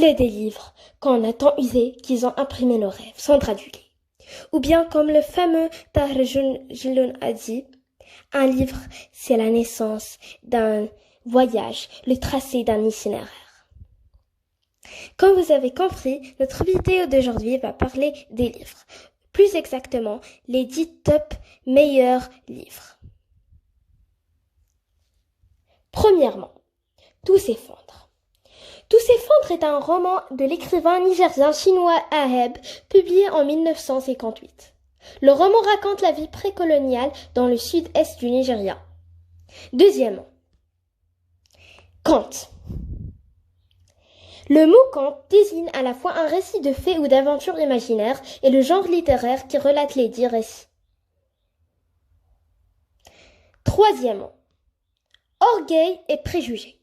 Il est des livres qu'on a tant usés qu'ils ont imprimé nos rêves, sans traduire. Ou bien, comme le fameux Tahir Jilun a dit, un livre, c'est la naissance d'un voyage, le tracé d'un itinéraire. Comme vous avez compris, notre vidéo d'aujourd'hui va parler des livres. Plus exactement, les 10 top meilleurs livres. Premièrement, Tout s'effondre. Tout s'effondre est un roman de l'écrivain nigérien chinois Aheb, publié en 1958. Le roman raconte la vie précoloniale dans le sud-est du Nigeria. Deuxièmement, conte. Le mot conte désigne à la fois un récit de faits ou d'aventures imaginaires et le genre littéraire qui relate les dits récits. Troisièmement, Orgueil et préjugés.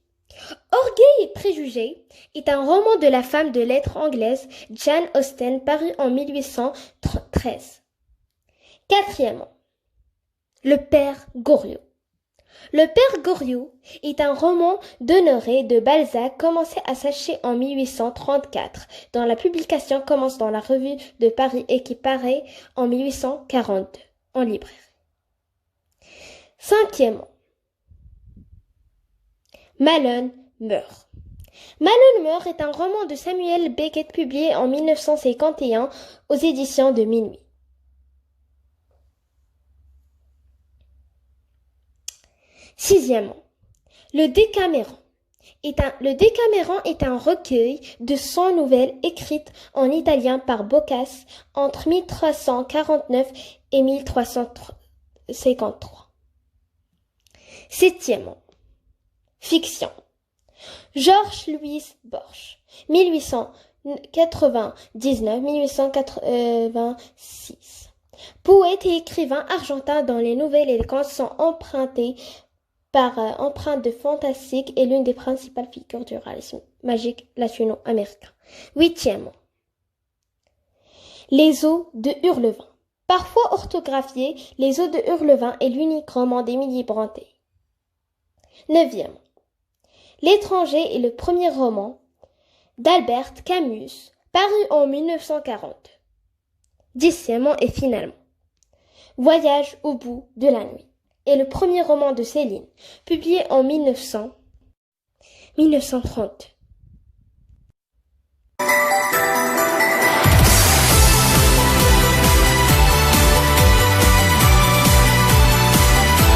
Orgueil et préjugés est un roman de la femme de lettres anglaise Jane Austen paru en 1813. Quatrièmement, Le Père Goriot. Le Père Goriot est un roman d'Honoré de Balzac commencé à s'acheter en 1834, dont la publication commence dans la Revue de Paris et qui paraît en 1842 en librairie. Cinquièmement, Malone meurt. Malone meurt est un roman de Samuel Beckett publié en 1951 aux éditions de Minuit. Sixièmement, Le Décaméron. Le Décaméron est un recueil de 100 nouvelles écrites en italien par Boccace entre 1349 et 1353. Septièmement, Fiction. Georges Louis Borch, 1899-1886. Poète et écrivain argentin dont les nouvelles et les contes sont empruntées par empreinte de fantastique et l'une des principales figures du réalisme magique latino-américain. Huitièmement, Les Eaux de Hurlevent. Parfois orthographié, Les Eaux de Hurlevent est l'unique roman d'Émilie Brontë. Neuvièmement, L'étranger est le premier roman d'Albert Camus, paru en 1940. Dixièmement et finalement, Voyage au bout de la nuit est le premier roman de Céline, publié en 1930.